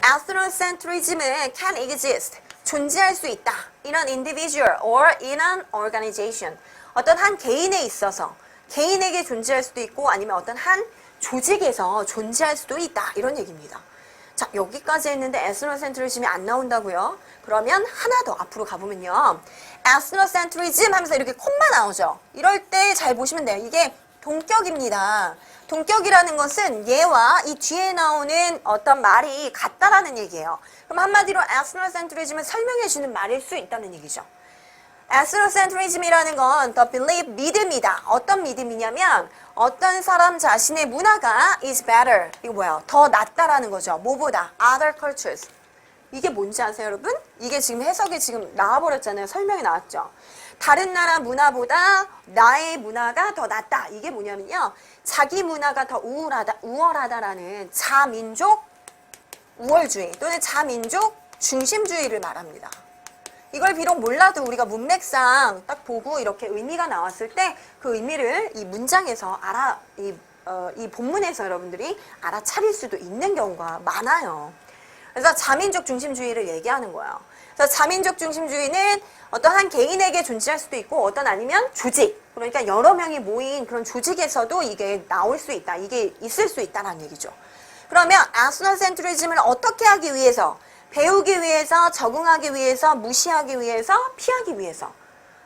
ethnocentrism은 can exist, 존재할 수 있다. 이런 individual or in an organization. 어떤 한 개인에 있어서 개인에게 존재할 수도 있고 아니면 어떤 한 조직에서 존재할 수도 있다. 이런 얘기입니다. 자, 여기까지 했는데 ethnocentrism이 안 나온다고요? 그러면 하나 더 앞으로 가보면요. ethnocentrism 하면서 이렇게 콤마 나오죠. 이럴 때 잘 보시면 돼요. 이게 동격입니다. 동격이라는 것은 얘와 이 뒤에 나오는 어떤 말이 같다라는 얘기예요. 그럼 한마디로 ethnocentrism을 설명해주는 말일 수 있다는 얘기죠. ethnocentrism이라는 건 the belief, 믿음이다. 어떤 믿음이냐면 어떤 사람 자신의 문화가 is better. 이거 뭐예요? 더 낫다라는 거죠. 뭐보다? other cultures. 이게 뭔지 아세요, 여러분? 이게 지금 해석이 지금 나와버렸잖아요. 설명이 나왔죠. 다른 나라 문화보다 나의 문화가 더 낫다. 이게 뭐냐면요. 자기 문화가 더 우월하다라는 자민족 우월주의 또는 자민족 중심주의를 말합니다. 이걸 비록 몰라도 우리가 문맥상 딱 보고 이렇게 의미가 나왔을 때 그 의미를 이 문장에서 이 본문에서 여러분들이 알아차릴 수도 있는 경우가 많아요. 그래서 자민족 중심주의를 얘기하는 거예요. 그래서 자민족 중심주의는 어떤 한 개인에게 존재할 수도 있고 어떤 아니면 조직, 그러니까 여러 명이 모인 그런 조직에서도 이게 나올 수 있다. 이게 있을 수 있다는 얘기죠. 그러면 ethnocentrism을 어떻게 하기 위해서, 배우기 위해서, 적응하기 위해서, 무시하기 위해서, 피하기 위해서.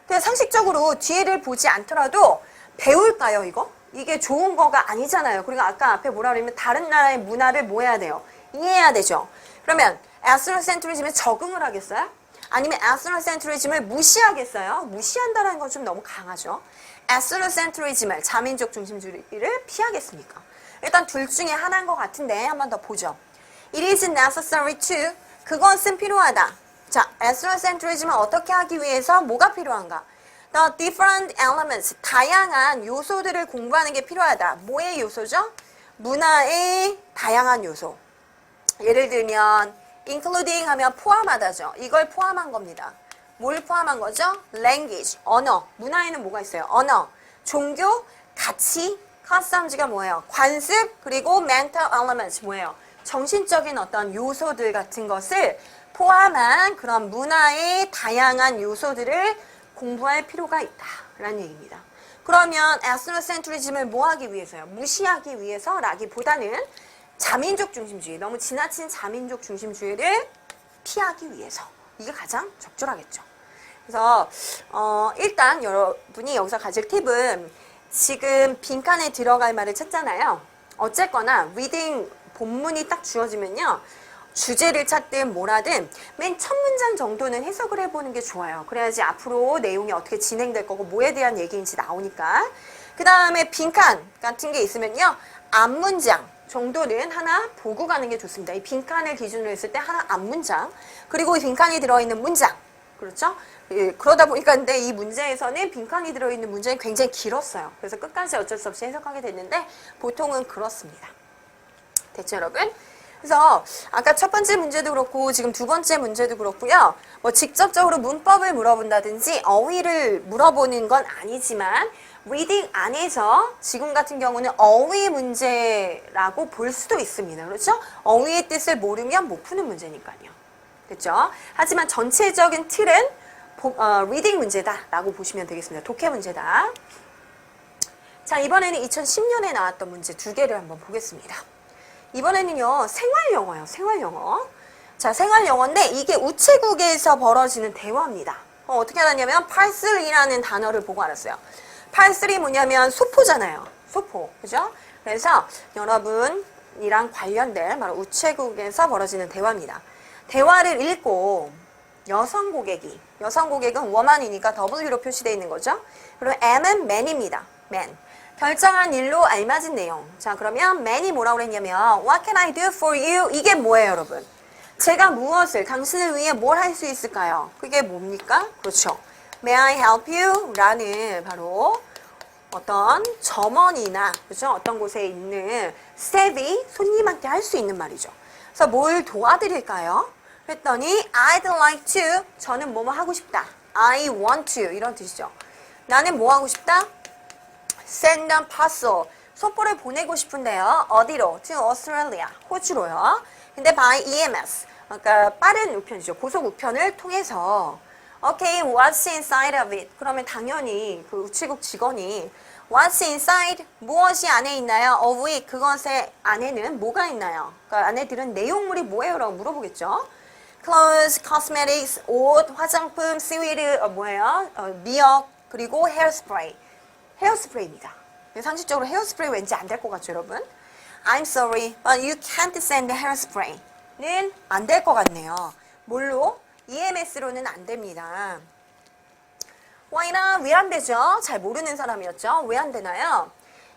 그냥 상식적으로 뒤를 보지 않더라도 배울까요, 이거? 이게 좋은 거가 아니잖아요. 그리고 아까 앞에 뭐라 그러면 다른 나라의 문화를 뭐 해야 돼요? 이해해야 되죠. 그러면 ethnocentrism에 적응을 하겠어요? 아니면 ethnocentrism을 무시하겠어요? 무시한다는 건 좀 너무 강하죠. ethnocentrism을, 자민족 중심주의를 피하겠습니까? 일단 둘 중에 하나인 것 같은데 한 번 더 보죠. It is necessary to, 그것은 필요하다. 자, ethnocentrism을 어떻게 하기 위해서 뭐가 필요한가? The different elements, 다양한 요소들을 공부하는 게 필요하다. 뭐의 요소죠? 문화의 다양한 요소. 예를 들면 including 하면 포함하다죠. 이걸 포함한 겁니다. 뭘 포함한 거죠? language, 언어. 문화에는 뭐가 있어요? 언어, 종교, 가치, customs가 뭐예요? 관습, 그리고 mental elements 뭐예요? 정신적인 어떤 요소들 같은 것을 포함한 그런 문화의 다양한 요소들을 공부할 필요가 있다라는 얘기입니다. 그러면 ethnocentrism을 뭐 하기 위해서요? 무시하기 위해서라기보다는 자민족 중심주의, 너무 지나친 자민족 중심주의를 피하기 위해서. 이게 가장 적절하겠죠. 그래서 일단 여러분이 여기서 가질 팁은 지금 빈칸에 들어갈 말을 찾잖아요. 어쨌거나 리딩 본문이 딱 주어지면요. 주제를 찾든 뭐라든 맨 첫 문장 정도는 해석을 해보는 게 좋아요. 그래야지 앞으로 내용이 어떻게 진행될 거고 뭐에 대한 얘기인지 나오니까. 그 다음에 빈칸 같은 게 있으면요. 앞문장 정도는 하나 보고 가는 게 좋습니다. 이 빈칸을 기준으로 했을 때 하나 앞문장, 그리고 이 빈칸이 들어있는 문장. 그렇죠? 예, 그러다 보니까 근데 이 문제에서는 빈칸이 들어있는 문장이 굉장히 길었어요. 그래서 끝까지 어쩔 수 없이 해석하게 됐는데 보통은 그렇습니다. 됐죠, 여러분? 그래서 아까 첫 번째 문제도 그렇고 지금 두 번째 문제도 그렇고요. 뭐 직접적으로 문법을 물어본다든지 어휘를 물어보는 건 아니지만 리딩 안에서 지금 같은 경우는 어휘 문제라고 볼 수도 있습니다. 그렇죠? 어휘의 뜻을 모르면 못 푸는 문제니까요. 됐죠? 하지만 전체적인 틀은 리딩 문제다라고 보시면 되겠습니다. 독해 문제다. 자, 이번에는 2010년에 나왔던 문제 두 개를 한번 보겠습니다. 이번에는요, 생활영어예요. 생활영어. 자, 생활영어인데 이게 우체국에서 벌어지는 대화입니다. 어떻게 알았냐면 parcel이라는 단어를 보고 알았어요. parcel이 뭐냐면 소포잖아요. 소포. 그죠? 그래서 여러분이랑 관련된 바로 우체국에서 벌어지는 대화입니다. 대화를 읽고 여성 고객은 woman이니까 W로 표시되어 있는 거죠. 그리고 M은 man입니다. man. 결정한 일로 알맞은 내용. 자, 그러면 man이 뭐라고 그랬냐면 What can I do for you? 이게 뭐예요, 여러분? 제가 무엇을, 당신을 위해 뭘 할 수 있을까요? 그게 뭡니까? 그렇죠. May I help you? 라는 바로 어떤 점원이나, 그죠? 어떤 곳에 있는 스텝이 손님한테 할 수 있는 말이죠. 그래서 뭘 도와드릴까요? 그랬더니 I'd like to, 저는 뭐뭐 하고 싶다. I want to, 이런 뜻이죠. 나는 뭐 하고 싶다? Send a parcel, 소포를 보내고 싶은데요. 어디로? To Australia, 호주로요. 근데 by EMS, 그러니까 빠른 우편이죠. 고속 우편을 통해서 Okay, what's inside of it? 그러면 당연히 그 우체국 직원이 What's inside? 무엇이 안에 있나요? Of it, 그것의 안에는 뭐가 있나요? 그러니까 안에 들은 내용물이 뭐예요? 라고 물어보겠죠. Clothes, cosmetics, 옷, 화장품, seaweed, 뭐예요? 미역, 그리고 hairspray. 헤어스프레이입니다. 상식적으로 헤어스프레이 왠지 안 될 것 같죠, 여러분? I'm sorry, but you can't send the hairspray는 안 될 것 같네요. 뭘로? EMS로는 안 됩니다. Why not? 왜 안 되죠? 잘 모르는 사람이었죠? 왜 안 되나요?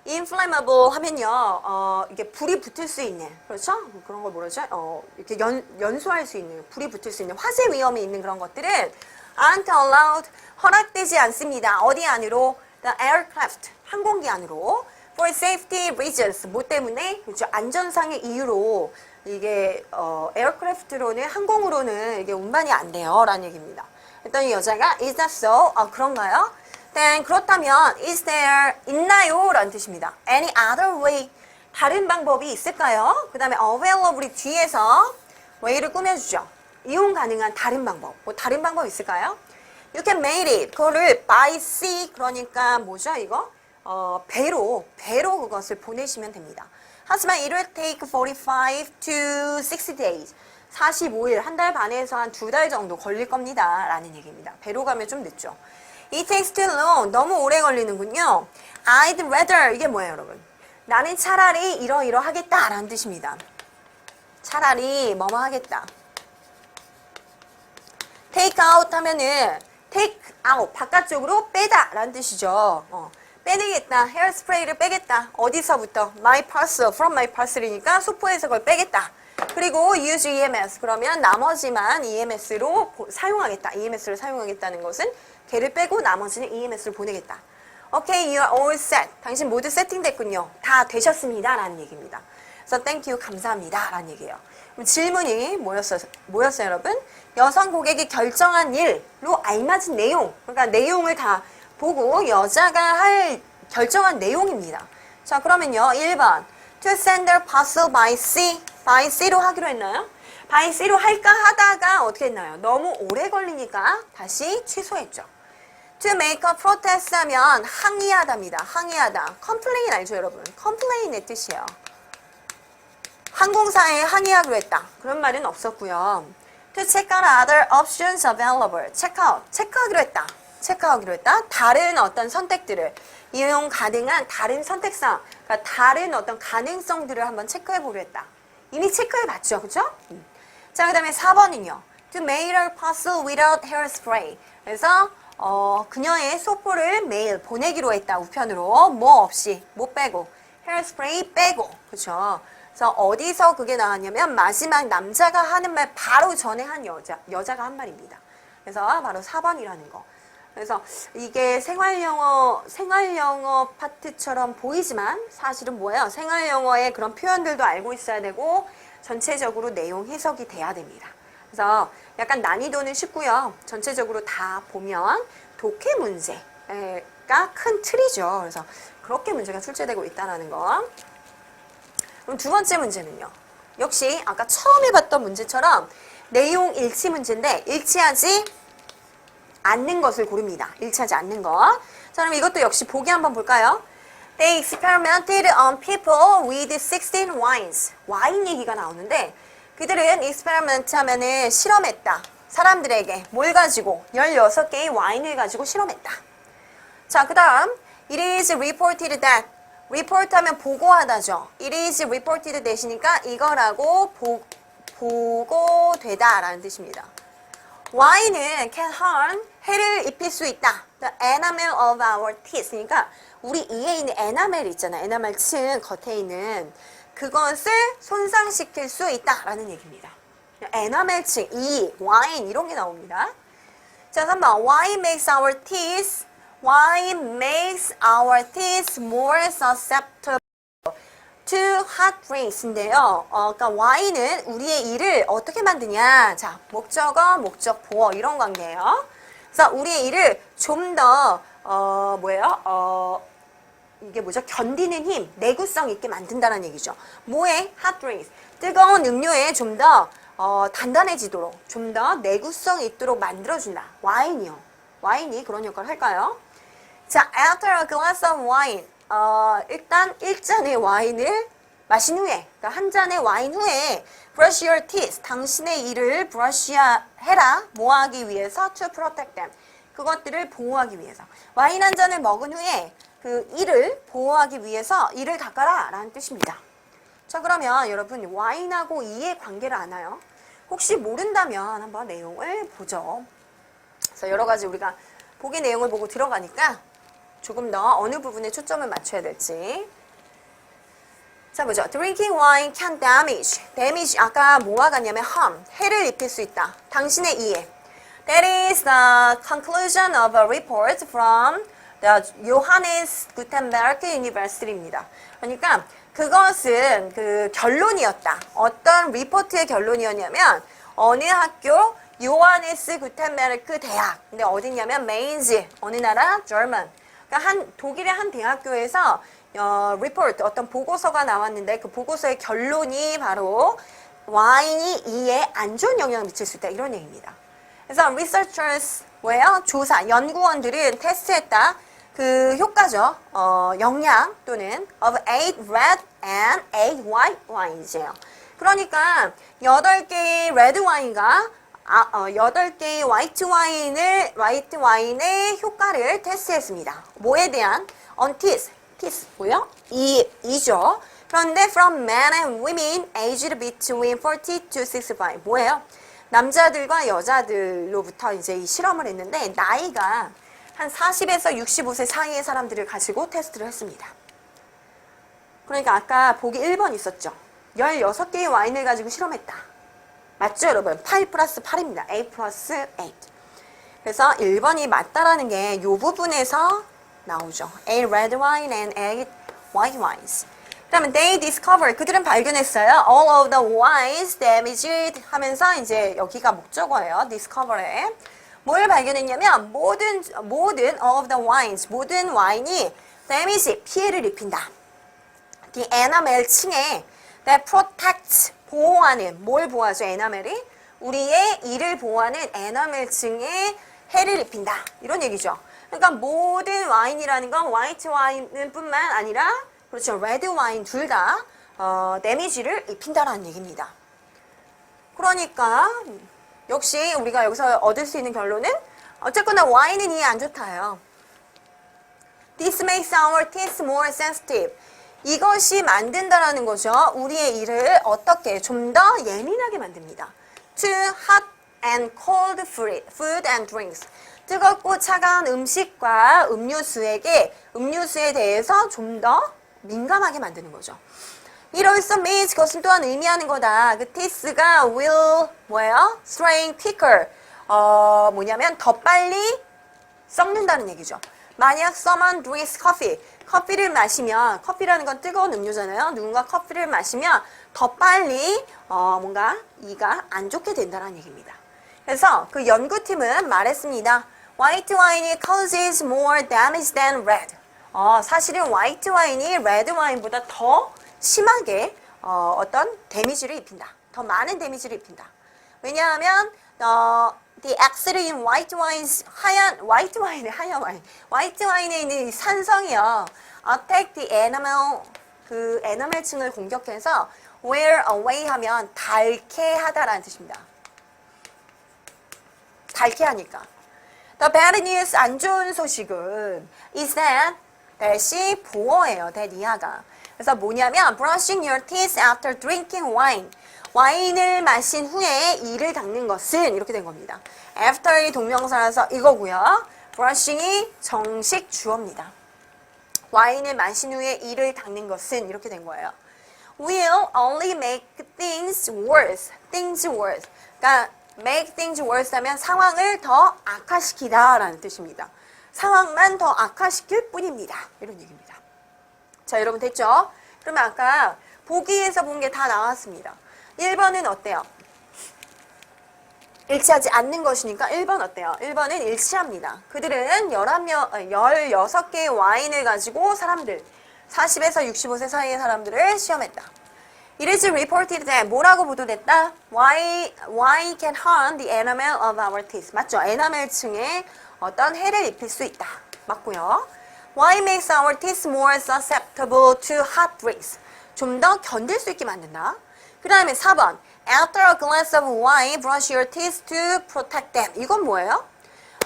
Inflammable 하면요, 이게 불이 붙을 수 있는, 그렇죠? 그런 걸 뭐라죠? 이렇게 연소할 수 있는, 불이 붙을 수 있는, 화재 위험이 있는 그런 것들은 aren't allowed, 허락되지 않습니다. 어디 안으로? The aircraft, 항공기 안으로. For safety reasons, 뭐 때문에? 그렇죠? 안전상의 이유로 이게 aircraft로는, 항공으로는 이게 운반이 안 돼요. 라는 얘기입니다. 그랬더니 여자가 is that so? 그런가요? Then 그렇다면 is there, 있나요? 라는 뜻입니다. Any other way, 다른 방법이 있을까요? 그 다음에 available 뒤에서 way를 꾸며주죠. 이용 가능한 다른 방법. 뭐 다른 방법 있을까요? You can make it. 그거를 by sea, 그러니까 뭐죠 이거? 배로 그것을 보내시면 됩니다. 하지만 it will take 45 to 60 days. 45일, 한 달 반에서 한 2달 정도 걸릴 겁니다. 라는 얘기입니다. 배로 가면 좀 늦죠. It takes too long. 너무 오래 걸리는군요. I'd rather. 이게 뭐예요, 여러분? 나는 차라리 이러하겠다. 라는 뜻입니다. 차라리 뭐뭐 하겠다. take out 하면은 take out, 바깥쪽으로 빼다. 라는 뜻이죠. 빼내겠다. 헤어스프레이를 빼겠다. 어디서부터? My parcel, from my parcel이니까 소포에서 그걸 빼겠다. 그리고 use EMS, 그러면 나머지만 EMS로 사용하겠다. EMS를 사용하겠다는 것은 걔를 빼고 나머지는 EMS를 보내겠다. Okay, you are all set. 당신 모두 세팅됐군요. 다 되셨습니다. 라는 얘기입니다. 그래서 thank you, 감사합니다. 라는 얘기예요. 그럼 질문이 뭐였어요, 여러분? 여성 고객이 결정한 일로 알맞은 내용. 그러니까 내용을 다 보고 여자가 할 결정한 내용입니다. 자, 그러면요. 1번. To send their parcel by sea. by sea로 하기로 했나요? by sea로 할까 하다가 어떻게 했나요? 너무 오래 걸리니까 다시 취소했죠. To make a protest 하면 항의하다입니다. 항의하다. complain 알죠, 여러분? complain의 뜻이에요. 항공사에 항의하기로 했다. 그런 말은 없었고요. To check out other options available. 체크하기로 했다. 체크하기로 했다. 다른 어떤 선택들을, 이용 가능한 다른 선택상, 그러니까 다른 어떤 가능성들을 한번 체크해 보려 했다. 이미 체크해 봤죠, 그죠? 자, 그 다음에 4번은요. To make a parcel without hairspray. 그래서 그녀의 소포를 매일 보내기로 했다. 우편으로 뭐 없이, 뭐 빼고, hairspray 빼고, 그렇죠? 그래서 어디서 그게 나왔냐면 마지막 남자가 하는 말 바로 전에 한 여자가 한 말입니다. 그래서 바로 4번이라는 거. 그래서 이게 생활영어 파트처럼 보이지만 사실은 뭐예요? 생활영어의 그런 표현들도 알고 있어야 되고 전체적으로 내용 해석이 돼야 됩니다. 그래서 약간 난이도는 쉽고요. 전체적으로 다 보면 독해 문제가 큰 틀이죠. 그래서 그렇게 문제가 출제되고 있다는 거. 그럼 두 번째 문제는요. 역시 아까 처음 해봤던 문제처럼 내용 일치 문제인데 일치하지 않는 것을 고릅니다. 일치하지 않는 것. 자, 그럼 이것도 역시 보기 한번 볼까요? They experimented on people with 16 wines. 와인 얘기가 나오는데 그들은 experiment 하면은 실험했다. 사람들에게 뭘 가지고 16개의 와인을 가지고 실험했다. 자, 그 다음 It is reported that. report 하면 보고하다죠. It is reported that이니까 이거라고 보고되다 라는 뜻입니다. Y는 can harm, 해를 입힐 수 있다. The enamel of our teeth. 그러니까 우리 이에 있는 에나멜 있잖아요. 에나멜층 겉에 있는 그것을 손상시킬 수 있다라는 얘기입니다. 에나멜층, 이, 와인 이런 게 나옵니다. 자, 3번. Why makes our teeth more susceptible to hot drinks인데요. 그러니까 Y는 우리의 이를 어떻게 만드냐. 자, 목적어, 목적, 보어 이런 관계예요. 그래서 우리의 이를 좀 더 이게 뭐죠? 견디는 힘, 내구성 있게 만든다는 얘기죠. 뭐에? hot drinks. 뜨거운 음료에 좀 더 단단해지도록, 좀 더 내구성 있도록 만들어준다. 와인이요. 와인이 그런 역할을 할까요? 자, after a glass of wine. 일단 1잔의 와인을 마신 후에, 그러니까 한 잔의 와인 후에 brush your teeth. 당신의 이를 브러쉬해라. 뭐하기 위해서? to protect them. 그것들을 보호하기 위해서. 와인 한 잔을 먹은 후에 그 이를 보호하기 위해서 이를 닦아라 라는 뜻입니다. 자, 그러면 여러분 와인하고 이의 관계를 아나요? 혹시 모른다면 한번 내용을 보죠. 그래서 여러 가지 우리가 보기 내용을 보고 들어가니까 조금 더 어느 부분에 초점을 맞춰야 될지. 자, 보죠. Drinking wine can damage. damage 아까 뭐와 같냐면 harm, 해를 입힐 수 있다. 당신의 이에. That is the conclusion of a report from the Johannes Gutenberg University입니다. 그러니까 그것은 그 결론이었다. 어떤 리포트의 결론이었냐면 어느 학교 요하네스 구텐베르크 대학. 근데 어디냐면 메인즈. 어느 나라? German. 그러니까 독일의 한 대학교에서 리포트 어떤 보고서가 나왔는데 그 보고서의 결론이 바로 와인이 이에 안 좋은 영향을 미칠 수 있다. 이런 얘기입니다. 그래서 researchers 뭐예요? 조사, 연구원들은 테스트했다. 그 효과죠. 영양 또는 of 8 red and 8 white wines예요. 그러니까 8개의 레드 와인과 8개의 화이트 와인의 효과를 테스트했습니다. 뭐에 대한? on teeth. teeth 뭐요? 이죠. 그런데 from men and women aged between 40 to 65 뭐예요? 남자들과 여자들로부터 이제 이 실험을 했는데 나이가 한 40에서 65세 사이의 사람들을 가지고 테스트를 했습니다. 그러니까 아까 보기 1번 있었죠. 16개의 와인을 가지고 실험했다. 맞죠, 여러분? 8 플러스 8입니다. 8 플러스 8. 그래서 1번이 맞다라는 게 이 부분에서 나오죠. 8 red wine and 8 white wines. 그러면 they discovered, 그들은 발견했어요. all of the wines damaged 하면서 이제 여기가 목적어예요. discover에. 뭘 발견했냐면 모든 all of the wines, 모든 와인이 damage, 피해를 입힌다. the enamel 층에 that protects, 보호하는, 뭘 보호하죠? 에나멜이? 우리의 이를 보호하는 에나멜 층에 해를 입힌다. 이런 얘기죠. 그러니까 모든 와인이라는 건 화이트 와인 뿐만 아니라 그렇죠. 레드 와인 둘 다 데미지를 입힌다라는 얘기입니다. 그러니까 역시 우리가 여기서 얻을 수 있는 결론은 어쨌거나 와인은 이에 안 좋다요. This makes our teeth more sensitive. 이것이 만든다라는 거죠. 우리의 이를 어떻게 좀 더 예민하게 만듭니다. To hot and cold food and drinks. 뜨겁고 차가운 음식과 음료수에 대해서 좀 더 민감하게 만드는 거죠. It also means 그것은 또한 의미하는 거다. 그 teeth가 will 뭐예요? strain quicker. 뭐냐면 더 빨리 썩는다는 얘기죠. 만약 someone drinks coffee, 커피를 마시면, 커피라는 건 뜨거운 음료잖아요. 누군가 커피를 마시면 더 빨리 뭔가 이가 안 좋게 된다는 얘기입니다. 그래서 그 연구팀은 말했습니다. White wine이 causes more damage than red. 사실은 화이트 와인이 레드 와인보다 더 심하게 어떤 데미지를 입힌다. 더 많은 데미지를 입힌다. 왜냐하면 the acid in white wines, 화이트 와인에 있는 이 산성이요. attack the enamel, 그 에나멜층을 공격해서 wear away 하면 닳게 하다라는 뜻입니다. 닳게 하니까. The bad news, 안 좋은 소식은 is that that이 보어예요. that 이하가. 그래서 뭐냐면 brushing your teeth after drinking wine. 와인을 마신 후에 이를 닦는 것은 이렇게 된 겁니다. after이 동명사라서 이거고요. brushing이 정식 주어입니다. 와인을 마신 후에 이를 닦는 것은 이렇게 된 거예요. will only make things worse. things worse. 그러니까 make things worse 하면 상황을 더 악화시키다 라는 뜻입니다. 상황만 더 악화시킬 뿐입니다. 이런 얘기입니다. 자, 여러분 됐죠? 그러면 아까 보기에서 본 게 다 나왔습니다. 1번은 어때요? 일치하지 않는 것이니까 1번 어때요? 1번은 일치합니다. 그들은 16개의 와인을 가지고 사람들, 40에서 65세 사이의 사람들을 시험했다. It is reported that 뭐라고 보도됐다? Why can harm the enamel of our teeth. 맞죠? 에나멜층에 어떤 해를 입힐 수 있다. 맞고요. Why makes our teeth more susceptible to hot breeze. 좀 더 견딜 수 있게 만든다. 그 다음에 4번. After a glass of wine, brush your teeth to protect them. 이건 뭐예요?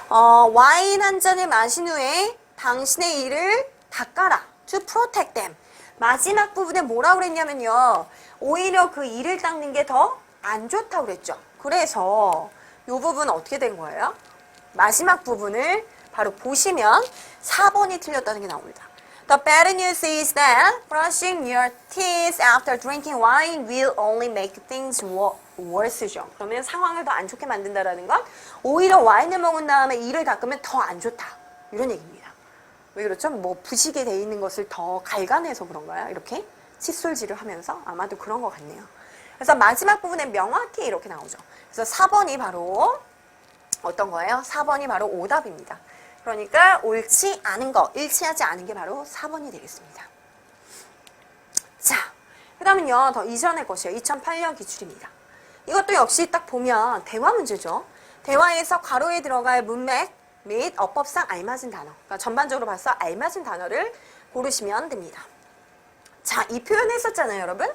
와인 한 잔을 마신 후에 당신의 이를 닦아라. To protect them. 마지막 부분에 뭐라고 그랬냐면요. 오히려 그 이를 닦는 게 더 안 좋다고 그랬죠. 그래서 이 부분 어떻게 된 거예요? 마지막 부분을 바로 보시면 4번이 틀렸다는 게 나옵니다. The bad news is that brushing your teeth after drinking wine will only make things worse죠. 그러면 상황을 더 안 좋게 만든다라는 건 오히려 와인을 먹은 다음에 이를 닦으면 더 안 좋다. 이런 얘기입니다. 왜 그렇죠? 뭐 부식이 돼 있는 것을 더 갈가내서 그런가요? 이렇게 칫솔질을 하면서 아마도 그런 것 같네요. 그래서 마지막 부분에 명확히 이렇게 나오죠. 그래서 4번이 바로 어떤 거예요? 4번이 바로 오답입니다. 그러니까 옳지 않은 거, 일치하지 않은 게 바로 4번이 되겠습니다. 자, 그 다음은요. 더 이전의 것이에요. 2008년 기출입니다. 이것도 역시 딱 보면 대화 문제죠. 대화에서 괄호에 들어갈 문맥 및 어법상 알맞은 단어. 그러니까 전반적으로 봐서 알맞은 단어를 고르시면 됩니다. 자, 이 표현 했었잖아요, 여러분.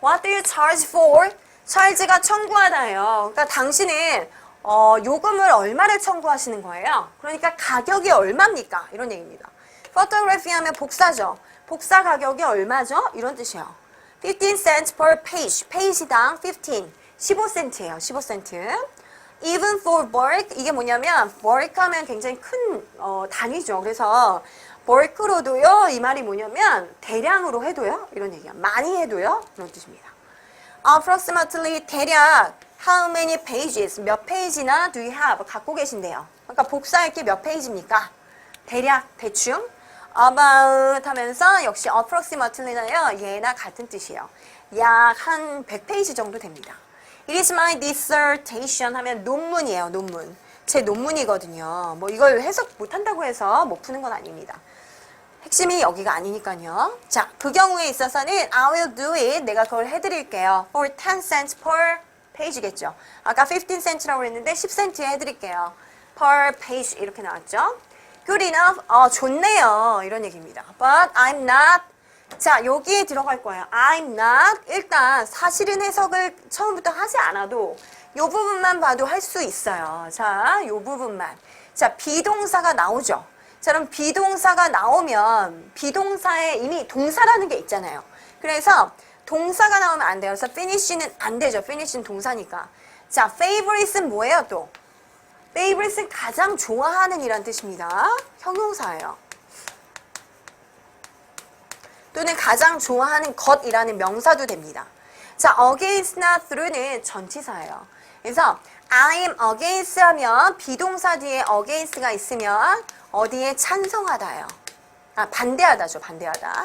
What do you charge for? charge가 청구하다예요. 그러니까 당신은 요금을 얼마를 청구하시는 거예요? 그러니까 가격이 얼마입니까? 이런 얘기입니다. photography 하면 복사죠. 복사 가격이 얼마죠? 이런 뜻이에요. 15 cents per page. 페이지당 15. 15센트예요. 15센트. Even for bulk. 이게 뭐냐면 bulk 하면 굉장히 큰 단위죠. 그래서 bulk로도요. 이 말이 뭐냐면 대량으로 해도요. 이런 얘기야. 많이 해도요. 그런 뜻입니다. Approximately 대략 how many pages, 몇 페이지나 do you have 갖고 계신데요. 그러니까 복사할 게 몇 페이지입니까? 대략, 대충. About 하면서 역시 approximately는요. 얘나 같은 뜻이에요. 약 한 100페이지 정도 됩니다. It is my dissertation 하면 논문이에요. 논문. 제 논문이거든요. 뭐 이걸 해석 못한다고 해서 못 푸는 건 아닙니다. 핵심이 여기가 아니니까요. 자, 그 경우에 있어서는 I will do it. 내가 그걸 해드릴게요. For 10 cents per page겠죠. 아까 15 cent라고 했는데 10cent에 해드릴게요. Per page 이렇게 나왔죠. Good enough. 좋네요. 이런 얘기입니다. But I'm not. 자, 여기에 들어갈 거예요. I'm not. 일단 사실은 해석을 처음부터 하지 않아도 이 부분만 봐도 할 수 있어요. 자, 이 부분만. 자, 비동사가 나오죠. 자, 그럼 비동사가 나오면 비동사에 이미 동사라는 게 있잖아요. 그래서 동사가 나오면 안 돼요. 그래서 finish는 안 되죠. finish는 동사니까. 자, favorites는 뭐예요 또? favorites는 가장 좋아하는 이란 뜻입니다. 형용사예요. 또는 가장 좋아하는 것이라는 명사도 됩니다. 자, against나 through는 전치사예요. 그래서 I'm against 하면 비동사 뒤에 against가 있으면 어디에 찬성하다예요. 반대하다죠. 반대하다.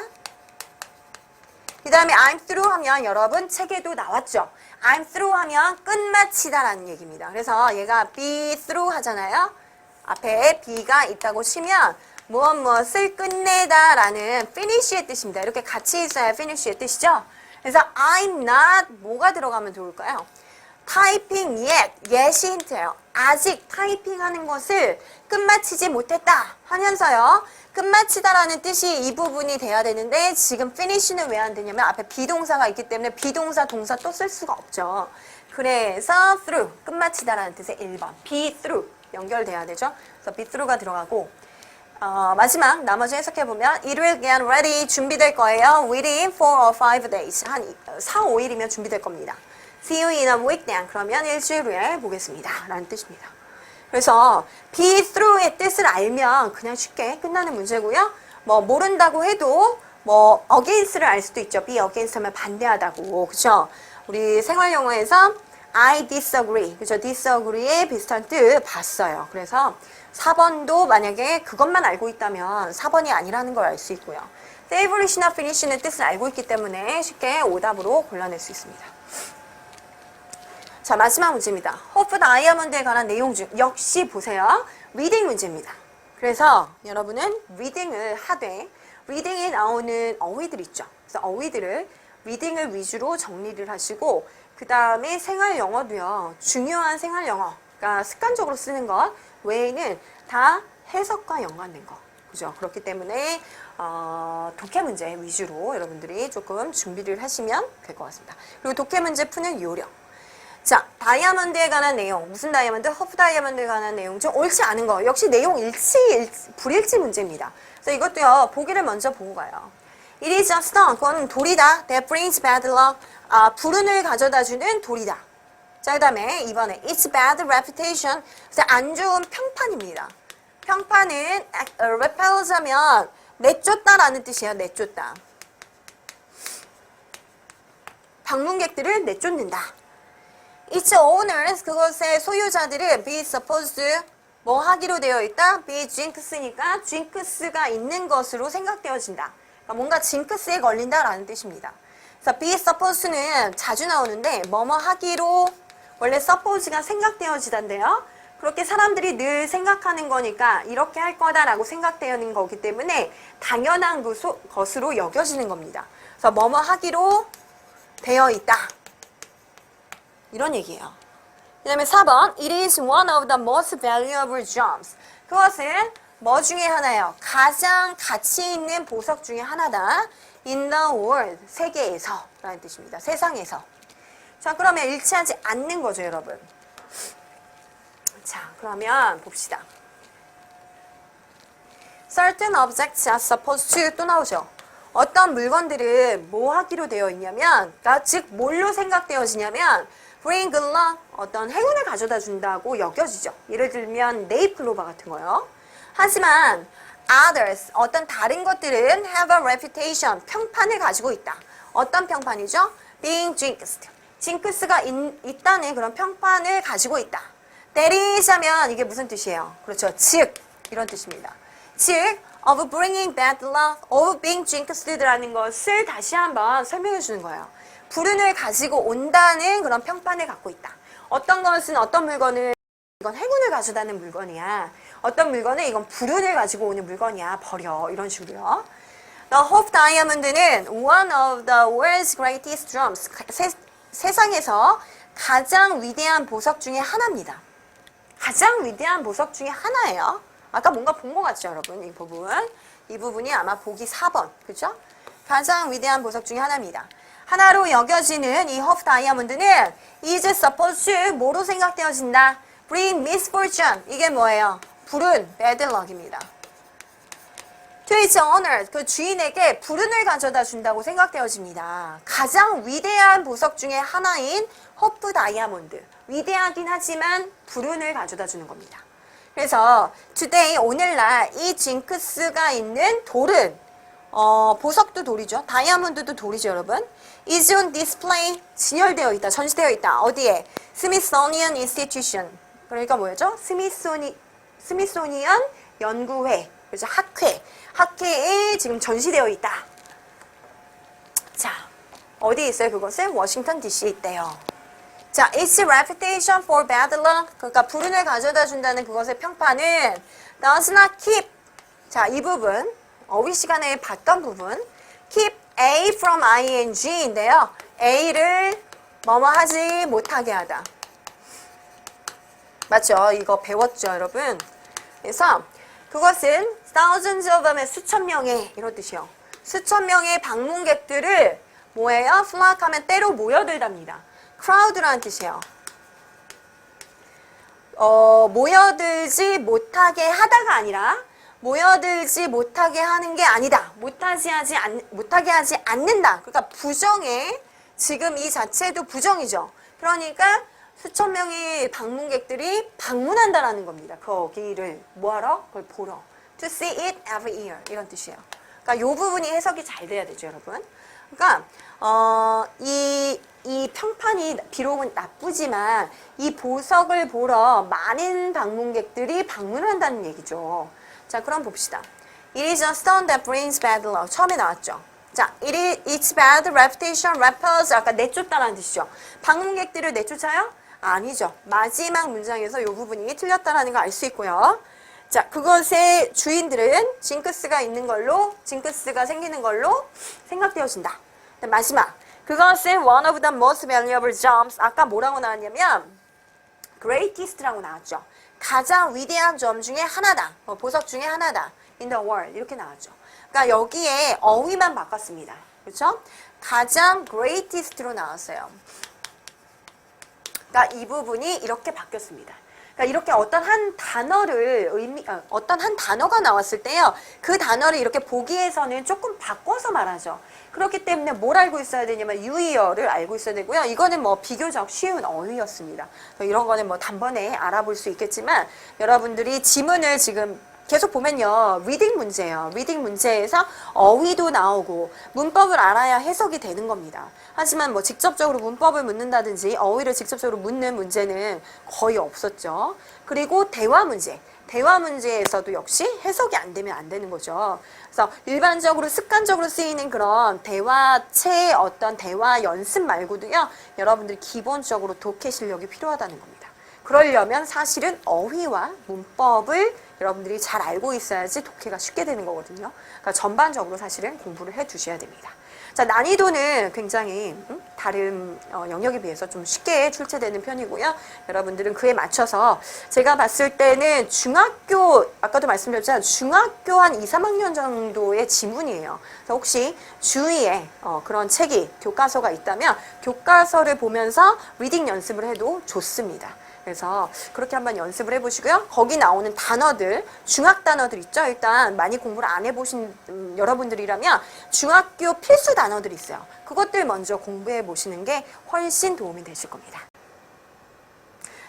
그 다음에 I'm through 하면 여러분 책에도 나왔죠. I'm through 하면 끝마치다라는 얘기입니다. 그래서 얘가 be through 하잖아요. 앞에 be가 있다고 치면 무엇을 끝내다라는 finish의 뜻입니다. 이렇게 같이 있어야 finish의 뜻이죠. 그래서 I'm not 뭐가 들어가면 좋을까요? 타이핑 yet, yet이 힌트예요. 아직 타이핑하는 것을 끝마치지 못했다 하면서요. 끝마치다라는 뜻이 이 부분이 돼야 되는데 지금 finish는 왜 안 되냐면 앞에 비동사가 있기 때문에 비동사, 동사 또 쓸 수가 없죠. 그래서 through, 끝마치다라는 뜻의 1번. be through, 연결돼야 되죠. 그래서 be through가 들어가고 마지막 나머지 해석해보면 It will get ready, 준비될 거예요. Within 4 or 5 days. 한 4, 5일이면 준비될 겁니다. See you in a week then. 그러면 일주일 후에 보겠습니다. 라는 뜻입니다. 그래서 be through의 뜻을 알면 그냥 쉽게 끝나는 문제고요. 뭐 모른다고 해도 뭐 against를 알 수도 있죠. be against 하면 반대하다고. 그쵸? 우리 생활영어에서 I disagree. 그죠? disagree의 비슷한 뜻 봤어요. 그래서 4번도 만약에 그것만 알고 있다면 4번이 아니라는 걸 알 수 있고요. favorit이나 finish는 뜻을 알고 있기 때문에 쉽게 오답으로 골라낼 수 있습니다. 자, 마지막 문제입니다. 호프 다이아몬드에 관한 내용 중 역시 보세요. 리딩 문제입니다. 그래서 여러분은 리딩을 하되 리딩에 나오는 어휘들 있죠. 그래서 어휘들을 리딩을 위주로 정리를 하시고 그 다음에 생활 영어도요. 중요한 생활 영어, 그러니까 습관적으로 쓰는 것 외에는 다 해석과 연관된 거. 그죠? 그렇기 때문에 독해 문제 위주로 여러분들이 조금 준비를 하시면 될 것 같습니다. 그리고 독해 문제 푸는 요령. 자, 다이아몬드에 관한 내용. 무슨 다이아몬드? 허프 다이아몬드에 관한 내용 중 옳지 않은 거. 역시 내용 불일치 문제입니다. 그래서 이것도요. 보기를 먼저 보고 가요. It is a stone. 그건 돌이다. That brings bad luck. 불운을 가져다주는 돌이다. 자, 그 다음에 이번에 It's bad reputation. 그래서 안 좋은 평판입니다. 평판은 repels 하면 내쫓다라는 뜻이에요. 내쫓다. 방문객들을 내쫓는다. Its owners, 그것의 소유자들은 be supposed 뭐 하기로 되어 있다? be jinx니까 jinx가 있는 것으로 생각되어진다. 그러니까 뭔가 징크스에 걸린다라는 뜻입니다. 그래서 be supposed는 자주 나오는데 뭐뭐 하기로 원래 suppose가 생각되어지던데요. 그렇게 사람들이 늘 생각하는 거니까 이렇게 할 거다라고 생각되는 거기 때문에 당연한 것으로 여겨지는 겁니다. 그래서 뭐뭐 하기로 되어 있다. 이런 얘기예요. 그 다음에 4번 It is one of the most valuable gems. 그것은 뭐 중에 하나예요? 가장 가치 있는 보석 중에 하나다. In the world. 세계에서 라는 뜻입니다. 세상에서. 자, 그러면 일치하지 않는 거죠, 여러분. 자, 그러면 봅시다. Certain objects are supposed to 또 나오죠. 어떤 물건들은 뭐 하기로 되어 있냐면, 그러니까 즉 뭘로 생각되어지냐면 bring good luck, 어떤 행운을 가져다 준다고 여겨지죠. 예를 들면 네잎클로버 같은 거요. 하지만 others, 어떤 다른 것들은 have a reputation, 평판을 가지고 있다. 어떤 평판이죠? being jinxed, 징크스가 있다는 그런 평판을 가지고 있다. That is 하면 이게 무슨 뜻이에요? 그렇죠. 즉, 이런 뜻입니다. 즉, of bringing bad luck, of being jinxed라는 것을 다시 한번 설명해 주는 거예요. 불운을 가지고 온다는 그런 평판을 갖고 있다. 어떤 것은 어떤 물건을 이건 행운을 가져다는 물건이야. 어떤 물건은 이건 불운을 가지고 오는 물건이야. 버려. 이런 식으로요. The Hope Diamond는 one of the world's greatest gems. 세상에서 가장 위대한 보석 중에 하나입니다. 가장 위대한 보석 중에 하나예요. 아까 뭔가 본 것 같죠, 여러분? 이 부분. 이 부분이 아마 보기 4번. 그죠? 가장 위대한 보석 중에 하나입니다. 하나로 여겨지는 이 허프 다이아몬드는 is supposed to 뭐로 생각되어진다? bring misfortune. 이게 뭐예요? 불운, bad luck입니다. to its owner, 그 주인에게 불운을 가져다 준다고 생각되어집니다. 가장 위대한 보석 중에 하나인 허프 다이아몬드. 위대하긴 하지만 불운을 가져다 주는 겁니다. 그래서 today, 오늘날 이 징크스가 있는 돌은 보석도 돌이죠. 다이아몬드도 돌이죠, 여러분. is on display, 진열되어 있다, 전시되어 있다. 어디에? Smithsonian Institution. 그러니까 뭐였죠? 스미소니언 연구회. 그래서 학회에 지금 전시되어 있다. 자, 어디에 있어요? 그것은 워싱턴 DC에 있대요. 자, its reputation for bad luck. 그러니까 불운을 가져다 준다는 그것의 평판은 does not keep. 자, 이 부분. 어휘 시간에 봤던 부분. keep A from ing인데요. A를 뭐뭐 하지 못하게 하다. 맞죠? 이거 배웠죠, 여러분? 그래서 그것은 thousands of 하면 수천 명의 이런 뜻이요. 수천 명의 방문객들을 뭐예요? flock 하면 때로 모여들답니다. crowd라는 뜻이에요. 모여들지 못하게 하다가 아니라 모여들지 못하게 하는 게 아니다. 못하게 하지 않는다. 그러니까 부정의 지금 이 자체도 부정이죠. 그러니까 수천 명의 방문객들이 방문한다라는 겁니다. 거기를 뭐하러? 그걸 보러. To see it every year. 이런 뜻이에요. 그러니까 이 부분이 해석이 잘 돼야 되죠, 여러분. 그러니까 이 평판이 비록은 나쁘지만 이 보석을 보러 많은 방문객들이 방문한다는 얘기죠. 자, 그럼 봅시다. It is a stone that brings bad luck. 처음에 나왔죠. 자, its bad reputation repels. 아까 내쫓다라는 뜻이죠. 방문객들을 내쫓아요? 아니죠. 마지막 문장에서 이 부분이 틀렸다라는 거 알 수 있고요. 자, 그것의 주인들은 징크스가 있는 걸로, 징크스가 생기는 걸로 생각되어진다. 마지막. 그것은 one of the most valuable jobs. 아까 뭐라고 나왔냐면 greatest라고 나왔죠. 가장 위대한 점 중에 하나다. 보석 중에 하나다. in the world. 이렇게 나왔죠. 그러니까 여기에 어휘만 바꿨습니다. 그렇죠? 가장 greatest로 나왔어요. 그러니까 이 부분이 이렇게 바뀌었습니다. 그러니까 이렇게 어떤 한 단어가 나왔을 때요. 그 단어를 이렇게 보기에서는 조금 바꿔서 말하죠. 그렇기 때문에 뭘 알고 있어야 되냐면 유의어를 알고 있어야 되고요. 이거는 뭐 비교적 쉬운 어휘였습니다. 이런 거는 뭐 단번에 알아볼 수 있겠지만 여러분들이 지문을 지금 계속 보면요. 리딩 문제예요. 리딩 문제에서 어휘도 나오고 문법을 알아야 해석이 되는 겁니다. 하지만 뭐 직접적으로 문법을 묻는다든지 어휘를 직접적으로 묻는 문제는 거의 없었죠. 그리고 대화 문제. 대화 문제에서도 역시 해석이 안 되면 안 되는 거죠. 그래서 일반적으로 습관적으로 쓰이는 그런 대화체 어떤 대화 연습 말고도요. 여러분들이 기본적으로 독해 실력이 필요하다는 겁니다. 그러려면 사실은 어휘와 문법을 여러분들이 잘 알고 있어야지 독해가 쉽게 되는 거거든요. 그러니까 전반적으로 사실은 공부를 해 두셔야 됩니다. 자, 난이도는 굉장히 다른 영역에 비해서 좀 쉽게 출제되는 편이고요. 여러분들은 그에 맞춰서 제가 봤을 때는 중학교, 아까도 말씀드렸지만 중학교 한 2, 3학년 정도의 지문이에요. 그래서 혹시 주위에 그런 책이, 교과서가 있다면 교과서를 보면서 리딩 연습을 해도 좋습니다. 그래서 그렇게 한번 연습을 해보시고요. 거기 나오는 단어들, 중학 단어들 있죠? 일단 많이 공부를 안 해보신 여러분들이라면 중학교 필수 단어들이 있어요. 그것들 먼저 공부해 보시는 게 훨씬 도움이 되실 겁니다.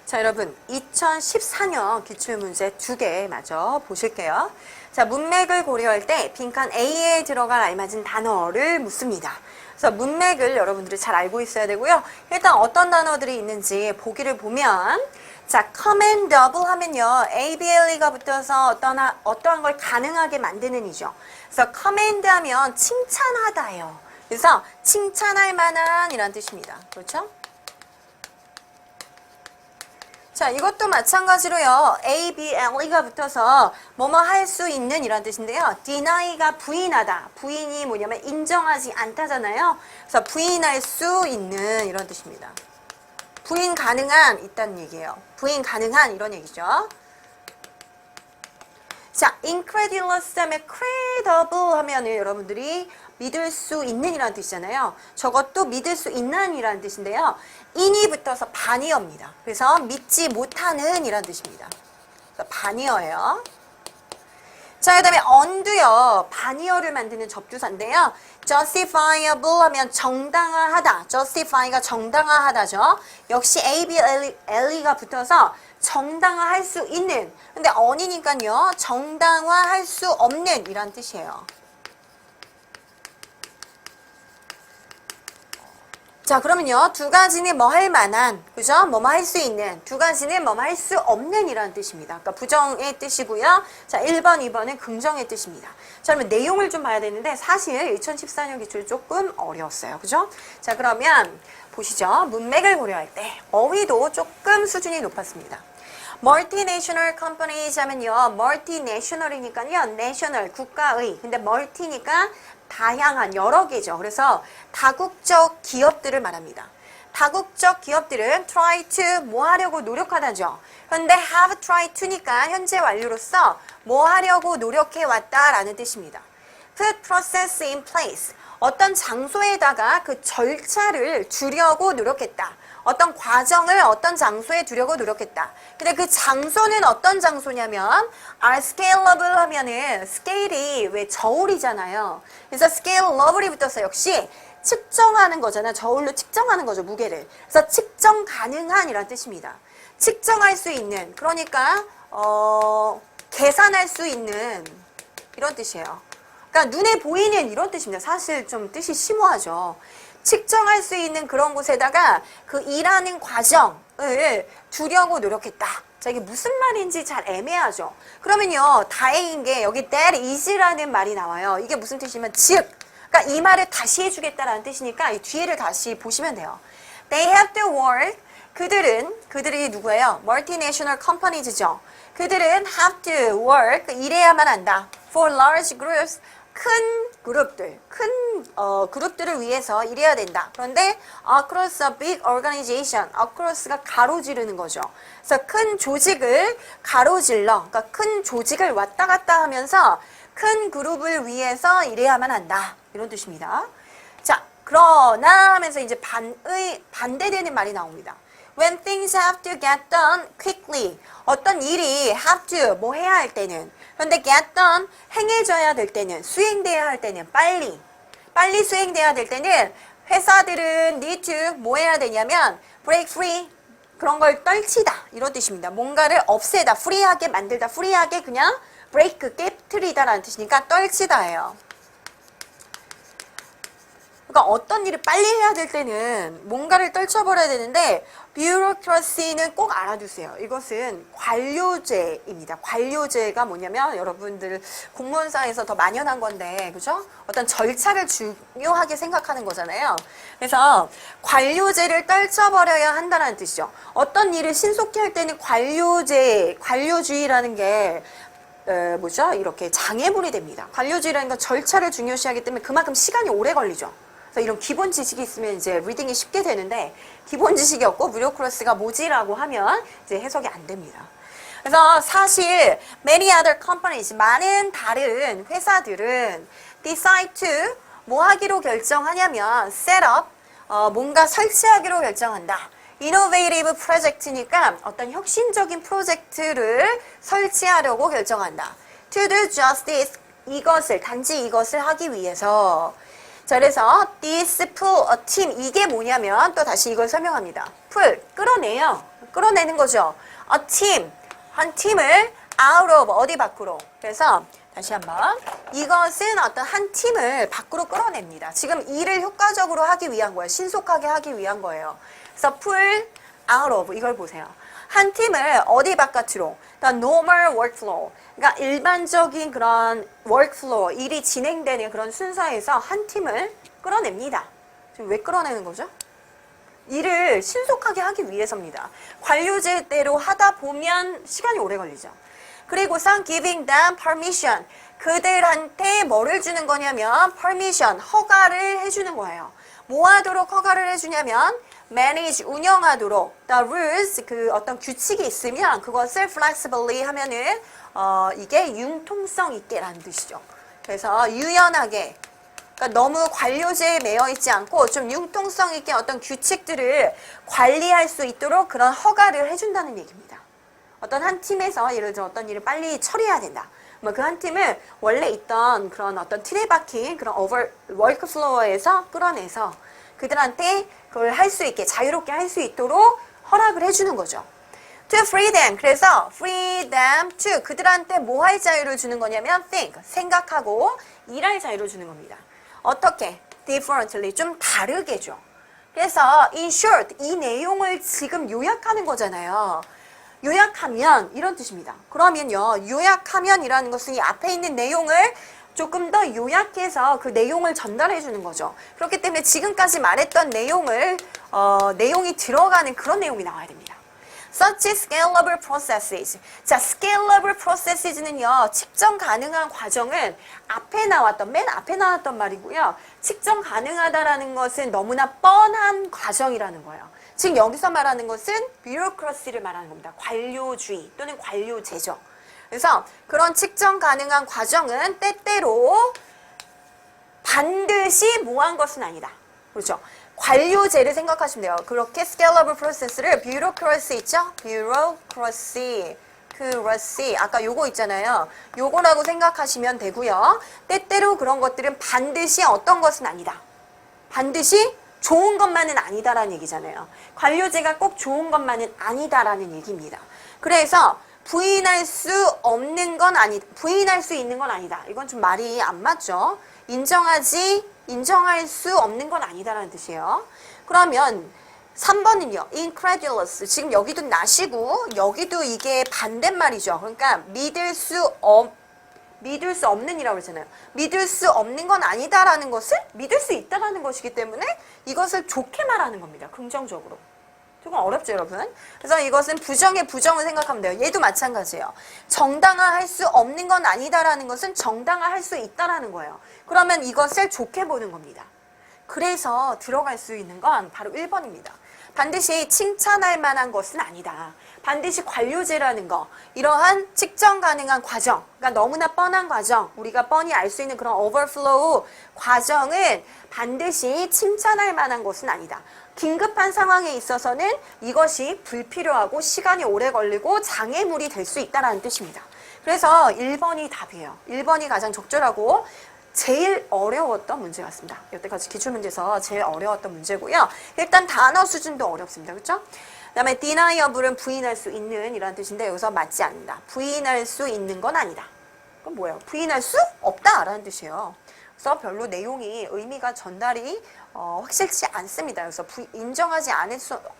자, 여러분 2014년 기출문제 2개 마저 보실게요. 자, 문맥을 고려할 때 빈칸 A에 들어갈 알맞은 단어를 묻습니다. 그래서 문맥을 여러분들이 잘 알고 있어야 되고요. 일단 어떤 단어들이 있는지 보기를 보면 자, commendable 하면요. ABLE가 붙어서 어떠한 걸 가능하게 만드는 이죠. 그래서 commend 하면 칭찬하다예요. 그래서 칭찬할 만한 이란 뜻입니다. 그렇죠? 자, 이것도 마찬가지로요. ABLE가 붙어서 뭐뭐 할 수 있는 이란 뜻인데요. deny가 부인하다. 부인이 뭐냐면 인정하지 않다잖아요. 그래서 부인할 수 있는 이런 뜻입니다. 부인 가능한 있다는 얘기예요. 부인 가능한 이런 얘기죠. 자, incredulous 다음에 credible 하면은 여러분들이 믿을 수 있는 이라는 뜻이잖아요. 저것도 믿을 수 있는 이라는 뜻인데요. in이 붙어서 반이어입니다. 그래서 믿지 못하는 이라는 뜻입니다. 반이어예요. 자, 그 다음에 on도요. 반이어를 만드는 접두사인데요. justifiable 하면 정당화하다. justify가 정당화하다죠. 역시 ABLE가 붙어서 정당화할 수 있는. 근데 on이니까요. 정당화할 수 없는 이란 뜻이에요. 자, 그러면요. 두 가지는 뭐 할 만한, 그죠? 뭐뭐 할 수 있는, 두 가지는 뭐뭐 할 수 없는 이라는 뜻입니다. 그러니까 부정의 뜻이고요. 자, 1번, 2번은 긍정의 뜻입니다. 자, 그러면 내용을 좀 봐야 되는데 사실 2014년 기출 조금 어려웠어요. 그죠? 자, 그러면 보시죠. 문맥을 고려할 때 어휘도 조금 수준이 높았습니다. multinational companies 하면요. multinational이니까요. national, 국가의. 근데 multi니까 다양한 여러 개죠. 그래서 다국적 기업들을 말합니다. 다국적 기업들은 try to 뭐 하려고 노력하다죠. 그런데 have tried to니까 현재 완료로서 뭐 하려고 노력해 왔다라는 뜻입니다. put process in place. 어떤 장소에다가 그 절차를 두려고 노력했다. 어떤 과정을 어떤 장소에 두려고 노력했다. 근데 그 장소는 어떤 장소냐면 are scalable 하면은 scale이 왜 저울이잖아요. 그래서 scalable이 붙어서 역시 측정하는 거잖아요. 저울로 측정하는 거죠, 무게를. 그래서 측정 가능한 이란 뜻입니다. 측정할 수 있는, 그러니까 계산할 수 있는 이런 뜻이에요. 그러니까 눈에 보이는 이런 뜻입니다. 사실 좀 뜻이 심오하죠. 측정할 수 있는 그런 곳에다가 그 일하는 과정을 두려고 노력했다. 자, 이게 무슨 말인지 잘 애매하죠. 그러면요, 다행인 게 여기 that is라는 말이 나와요. 이게 무슨 뜻이냐면 즉, 그러니까 이 말을 다시 해주겠다라는 뜻이니까 이 뒤에를 다시 보시면 돼요. They have to work. 그들이 누구예요? Multinational companies죠. 그들은 have to work. 일해야만 한다. For large groups. 큰 그룹들, 큰 그룹들을 위해서 일해야 된다. 그런데 across a big organization, across가 가로지르는 거죠. 그래서 큰 조직을 가로질러, 그러니까 큰 조직을 왔다 갔다 하면서 큰 그룹을 위해서 일해야만 한다. 이런 뜻입니다. 자, 그러나 하면서 이제 반대되는 말이 나옵니다. When things have to get done quickly. 어떤 일이 have to, 뭐 해야 할 때는. 그런데 get done, 행해져야 될 때는, 수행돼야 할 때는, 빨리 수행돼야 될 때는 회사들은 need to, 뭐 해야 되냐면 break free, 그런 걸 떨치다. 이런 뜻입니다. 뭔가를 없애다, 프리하게 만들다, 프리하게 그냥 break, 깨트리다라는 뜻이니까 떨치다예요. 그러니까 어떤 일을 빨리 해야 될 때는 뭔가를 떨쳐버려야 되는데 bureaucracy는 꼭 알아두세요. 이것은 관료제입니다. 관료제가 뭐냐면 여러분들 공무원사에서 더 만연한 건데, 그죠? 어떤 절차를 중요하게 생각하는 거잖아요. 그래서 관료제를 떨쳐버려야 한다는 뜻이죠. 어떤 일을 신속히 할 때는 관료주의라는 게 뭐죠? 이렇게 장애물이 됩니다. 관료주의라는 건 절차를 중요시하기 때문에 그만큼 시간이 오래 걸리죠. 그래서 이런 기본 지식이 있으면 이제 리딩이 쉽게 되는데 기본 지식이 없고 뷰로크라시가 뭐지라고 하면 이제 해석이 안 됩니다. 그래서 사실 many other companies, 많은 다른 회사들은 decide to 뭐 하기로 결정하냐면 set up, 뭔가 설치하기로 결정한다. innovative project니까 어떤 혁신적인 프로젝트를 설치하려고 결정한다. to do justice, 이것을, 단지 이것을 하기 위해서. 자, 그래서 this pull a team, 이게 뭐냐면 또 다시 이걸 설명합니다. pull, 끌어내요. 끌어내는 거죠. a team, 한 팀을 out of, 어디 밖으로. 그래서 다시 한번, 이것은 어떤 한 팀을 밖으로 끌어냅니다. 지금 일을 효과적으로 하기 위한 거예요. 신속하게 하기 위한 거예요. 그래서 pull out of, 이걸 보세요. 한 팀을 어디 바깥으로? The normal workflow. 그러니까 일반적인 그런 workflow, 일이 진행되는 그런 순서에서 한 팀을 끌어냅니다. 지금 왜 끌어내는 거죠? 일을 신속하게 하기 위해서입니다. 관료제대로 하다 보면 시간이 오래 걸리죠. 그리고선 giving them permission. 그들한테 뭐를 주는 거냐면 permission, 허가를 해주는 거예요. 뭐 하도록 허가를 해주냐면 manage, 운영하도록 the rules, 그 어떤 규칙이 있으면 그것을 flexibly 하면은 이게 융통성 있게 라는 뜻이죠. 그래서 유연하게, 그러니까 너무 관료제에 매여 있지 않고 좀 융통성 있게 어떤 규칙들을 관리할 수 있도록 그런 허가를 해준다는 얘기입니다. 어떤 한 팀에서 예를 들어 어떤 일을 빨리 처리해야 된다. 뭐 그 한 팀을 원래 있던 그런 어떤 틀에 박힌 그런 워크플로어에서 끌어내서 그들한테 그걸 할 수 있게, 자유롭게 할 수 있도록 허락을 해주는 거죠. To free them. 그래서 free them to, 그들한테 뭐 할 자유를 주는 거냐면 think, 생각하고 일할 자유를 주는 겁니다. 어떻게? differently, 좀 다르게죠. 그래서 in short, 이 내용을 지금 요약하는 거잖아요. 요약하면 이런 뜻입니다. 그러면요, 요약하면이라는 것은 이 앞에 있는 내용을 조금 더 요약해서 그 내용을 전달해 주는 거죠. 그렇기 때문에 지금까지 말했던 내용이 들어가는 그런 내용이 나와야 됩니다. Such scalable processes. 자, scalable processes는요, 측정 가능한 과정은 맨 앞에 나왔던 말이고요. 측정 가능하다라는 것은 너무나 뻔한 과정이라는 거예요. 지금 여기서 말하는 것은 bureaucracy를 말하는 겁니다. 관료주의 또는 관료제죠. 그래서 그런 측정 가능한 과정은 때때로 반드시 뭐한 것은 아니다. 그렇죠? 관료제를 생각하시면 돼요. 그렇게 scalable process를 bureaucracy 있죠? bureaucracy. 아까 요거 있잖아요. 요거라고 생각하시면 되고요. 때때로 그런 것들은 반드시 어떤 것은 아니다. 반드시 좋은 것만은 아니다라는 얘기잖아요. 관료제가 꼭 좋은 것만은 아니다라는 얘기입니다. 그래서 부인할 수 있는 건 아니다. 이건 좀 말이 안 맞죠? 인정할 수 없는 건 아니다라는 뜻이에요. 그러면 3번은요. incredulous. 지금 여기도 나시고 여기도 이게 반대말이죠. 그러니까 믿을 수 없는 이라고 그러잖아요. 믿을 수 없는 건 아니다라는 것을 믿을 수 있다라는 것이기 때문에 이것을 좋게 말하는 겁니다. 긍정적으로. 조금 어렵죠, 여러분? 그래서 이것은 부정의 부정을 생각하면 돼요. 얘도 마찬가지예요. 정당화할 수 없는 건 아니다라는 것은 정당화할 수 있다라는 거예요. 그러면 이것을 좋게 보는 겁니다. 그래서 들어갈 수 있는 건 바로 1번입니다. 반드시 칭찬할 만한 것은 아니다. 반드시 관료제라는 거, 이러한 측정 가능한 과정, 그러니까 너무나 뻔한 과정, 우리가 뻔히 알 수 있는 그런 오버플로우 과정은 반드시 칭찬할 만한 것은 아니다. 긴급한 상황에 있어서는 이것이 불필요하고 시간이 오래 걸리고 장애물이 될 수 있다는 뜻입니다. 그래서 1번이 답이에요. 1번이 가장 적절하고 제일 어려웠던 문제 같습니다. 여태까지 기출문제에서 제일 어려웠던 문제고요. 일단 단어 수준도 어렵습니다. 그렇죠? 그 다음에 deny 여부는 부인할 수 있는 이라는 뜻인데 여기서 맞지 않는다. 부인할 수 있는 건 아니다. 그럼 뭐예요? 부인할 수 없다 라는 뜻이에요. 그래서 별로 내용이 의미가 전달이 확실치 않습니다. 그래서 인정하지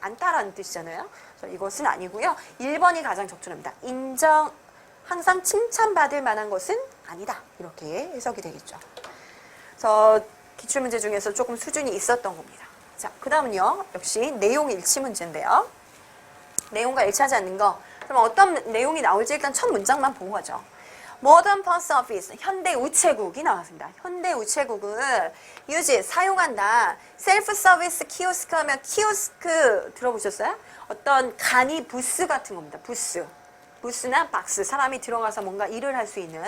않다라는 뜻이잖아요. 그래서 이것은 아니고요. 1번이 가장 적절합니다. 항상 칭찬받을 만한 것은 아니다. 이렇게 해석이 되겠죠. 그래서 기출문제 중에서 조금 수준이 있었던 겁니다. 자, 그 다음은요. 역시 내용 일치 문제인데요. 내용과 일치하지 않는 거. 그럼 어떤 내용이 나올지 일단 첫 문장만 보고 가죠. Modern Post Office, 현대 우체국이 나왔습니다. 현대 우체국을 사용한다. 셀프-서비스 키오스크 하면 키오스크 들어보셨어요? 어떤 간이 부스 같은 겁니다. 부스나 박스, 사람이 들어가서 뭔가 일을 할 수 있는.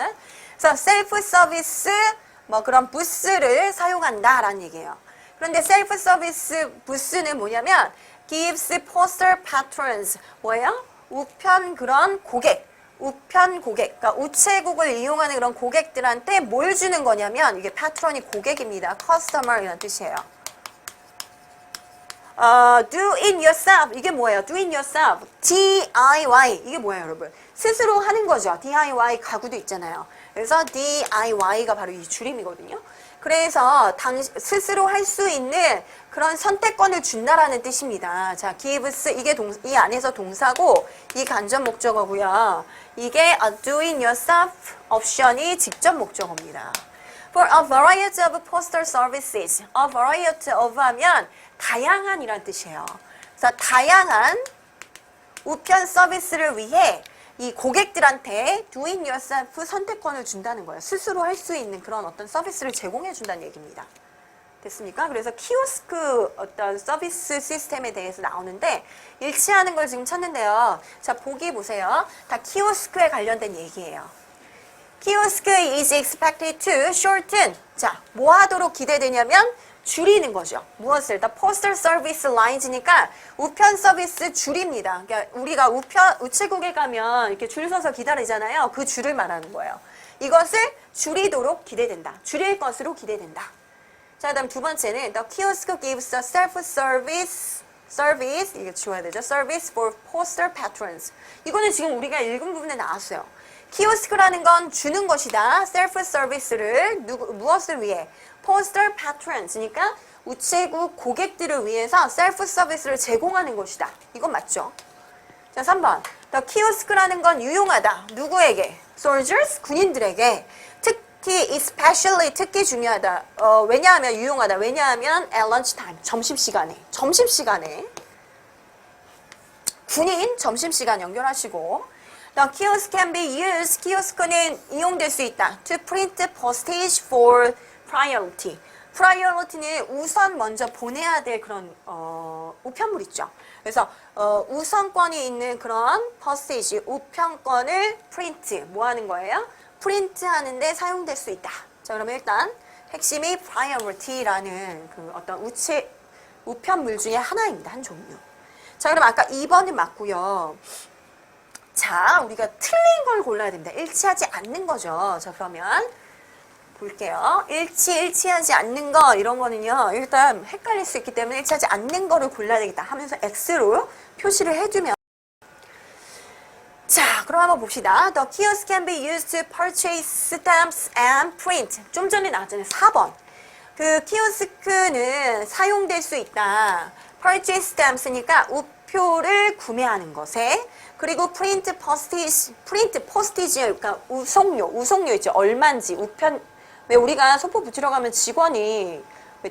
그래서 셀프-서비스 그런 부스를 사용한다라는 얘기예요. 그런데 셀프-서비스 부스는 뭐냐면 gives postal patrons, 뭐예요? 우편 고객, 그러니까 우체국을 이용하는 그런 고객들한테 뭘 주는 거냐면 이게 patron이 고객입니다. customer이라는 뜻이에요. do it yourself. 이게 뭐예요? do it yourself. DIY. 이게 뭐예요, 여러분? 스스로 하는 거죠. DIY 가구도 있잖아요. 그래서 DIY가 바로 이 줄임이거든요. 그래서 스스로 할 수 있는 그런 선택권을 준다라는 뜻입니다. 자, gives 이게 이 안에서 동사고 이 간접 목적어고요. 이게 do it yourself 옵션이 직접 목적어입니다. For a variety of postal services. A variety of 하면 다양한이란 뜻이에요. 그래서 다양한 우편 서비스를 위해 이 고객들한테 do it yourself 선택권을 준다는 거예요. 스스로 할 수 있는 그런 어떤 서비스를 제공해 준다는 얘기입니다. 됐습니까? 그래서 키오스크 어떤 서비스 시스템에 대해서 나오는데 일치하는 걸 지금 찾는데요. 자, 보기 보세요. 다 키오스크에 관련된 얘기예요. 키오스크 is expected to shorten. 자, 뭐 하도록 기대되냐면 줄이는 거죠. 무엇을? The postal service lines니까 우편 서비스 줄입니다. 그러니까 우리가 우체국에 가면 이렇게 줄 서서 기다리잖아요. 그 줄을 말하는 거예요. 이것을 줄이도록 기대된다. 줄일 것으로 기대된다. 자, 그다음 두 번째는 The kiosk gives a service 이게 지워야 되죠. Service for postal patrons. 이거는 지금 우리가 읽은 부분에 나왔어요. 키오스크라는 건 주는 것이다. 셀프 서비스를 무엇을 위해? postal patrons니까 우체국 고객들을 위해서 셀프 서비스를 제공하는 것이다. 이건 맞죠? 자, 3번. The kiosk라는 건 유용하다. 누구에게? soldiers, 군인들에게. especially 특히 중요하다. 왜냐하면 유용하다. 왜냐하면 at lunchtime, 점심시간에 군인 점심시간 연결하시고 The kiosk can be used. 키오스크는 이용될 수 있다. To print postage for priority. priority는 우선 먼저 보내야 될 그런 우편물 있죠. 그래서 우선권이 있는 그런 postage, 우편권을 print, 뭐 하는 거예요? 프린트 하는데 사용될 수 있다. 자, 그러면 일단 핵심이 priority라는 그 어떤 우편물 중에 하나입니다. 한 종류. 자, 그럼 아까 2번은 맞고요. 자, 우리가 틀린 걸 골라야 됩니다. 일치하지 않는 거죠. 자, 그러면 볼게요. 일치하지 않는 거 이런 거는요. 일단 헷갈릴 수 있기 때문에 일치하지 않는 거를 골라야 되겠다 하면서 X로 표시를 해두면 자, 그럼 한번 봅시다. The kiosk can be used to purchase stamps and print. 좀 전에 나왔잖아요. 4번. 그 키오스크는 사용될 수 있다. purchase stamps니까 우표를 구매하는 것에 그리고 print postage, 그러니까 우송료 있죠. 얼마인지 우편. 왜 우리가 소포 붙이러 가면 직원이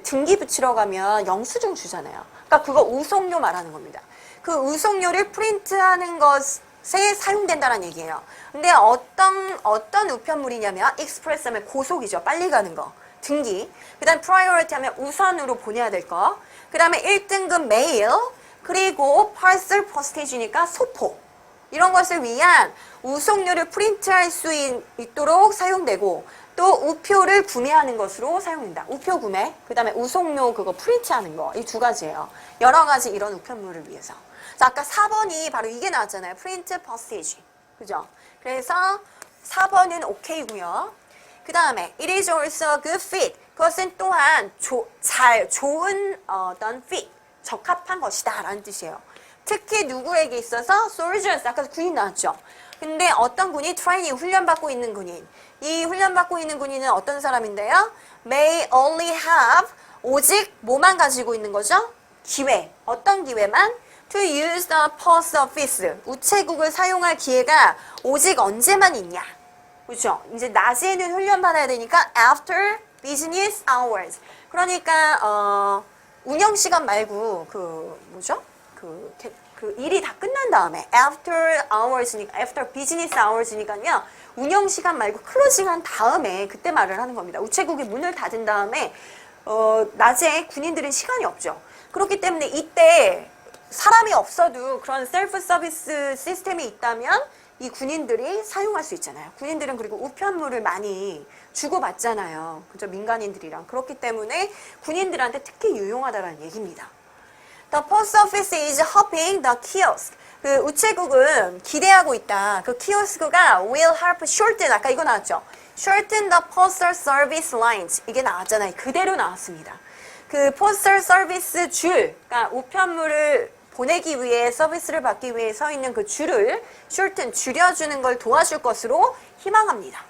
등기 붙이러 가면 영수증 주잖아요. 그러니까 그거 우송료 말하는 겁니다. 그 우송료를 프린트하는 것에 사용된다는 얘기예요. 근데 어떤 우편물이냐면 express 하면 고속이죠. 빨리 가는 거. 등기. 그 다음 priority 하면 우선으로 보내야 될 거. 그 다음에 1등급 메일. 그리고 parcel postage니까 소포. 이런 것을 위한 우송료를 프린트할 수 있도록 사용되고 또 우표를 구매하는 것으로 사용된다. 우표 구매, 그 다음에 우송료 그거 프린트하는 거. 이 두 가지예요. 여러 가지 이런 우편물을 위해서. 자, 아까 4번이 바로 이게 나왔잖아요. print postage. 그죠? 그래서 4번은 오케이고요. 그 다음에 it is also a good fit. 그것은 또한 좋은 어떤 fit, 적합한 것이다 라는 뜻이에요. 특히 누구에게 있어서 soldiers, 아까 군인 나왔죠. 근데 어떤 군인? training, 훈련받고 있는 군인. 이 훈련받고 있는 군인은 어떤 사람인데요? may only have, 오직 뭐만 가지고 있는 거죠? 기회. 어떤 기회만? to use the post office, 우체국을 사용할 기회가 오직 언제만 있냐? 그렇죠? 이제 낮에는 훈련받아야 되니까 after business hours. 그러니까 운영 시간 말고 그 일이 다 끝난 다음에 after hours니까 after business hours니까요. 운영 시간 말고 클로징한 다음에 그때 말을 하는 겁니다. 우체국이 문을 닫은 다음에 낮에 군인들은 시간이 없죠. 그렇기 때문에 이때 사람이 없어도 그런 셀프 서비스 시스템이 있다면 이 군인들이 사용할 수 있잖아요. 군인들은 그리고 우편물을 많이 주고받잖아요. 그죠? 민간인들이랑. 그렇기 때문에 군인들한테 특히 유용하다는 얘기입니다. The post office is helping the kiosk. 그 우체국은 기대하고 있다. 그 키오스크가 will help shorten. 아까 이거 나왔죠? Shorten the postal service lines. 이게 나왔잖아요. 그대로 나왔습니다. 그 postal service 줄, 그러니까 우편물을 보내기 위해 서비스를 받기 위해 서 있는 그 줄을 shorten, 줄여주는 걸 도와줄 것으로 희망합니다.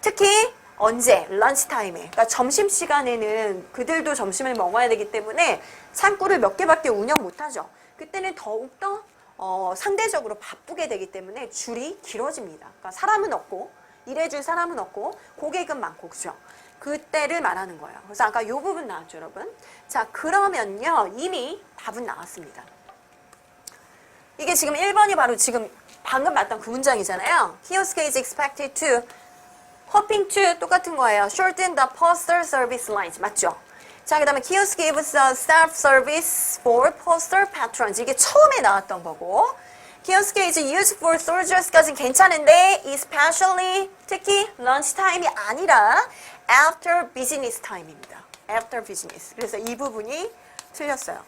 특히 언제? 런치 타임에. 그러니까 점심시간에는 그들도 점심을 먹어야 되기 때문에 창구를 몇 개밖에 운영 못하죠. 그때는 더욱더 상대적으로 바쁘게 되기 때문에 줄이 길어집니다. 그러니까 사람은 없고 일해줄 사람은 없고 고객은 많고 그죠? 그때를 말하는 거예요. 그래서 아까 이 부분 나왔죠, 여러분? 자, 그러면요. 이미 답은 나왔습니다. 이게 지금 1번이 바로 지금 방금 봤던 그 문장이잖아요. Kiosk is expected to, hoping to 똑같은 거예요. Shorten the postal service lines. 맞죠? 자, 그 다음에 Kiosk gives a self-service for postal patrons. 이게 처음에 나왔던 거고 Kiosk is used for soldiers까지는 괜찮은데 especially, 특히 lunch time이 아니라 after business time입니다. after business. 그래서 이 부분이 틀렸어요.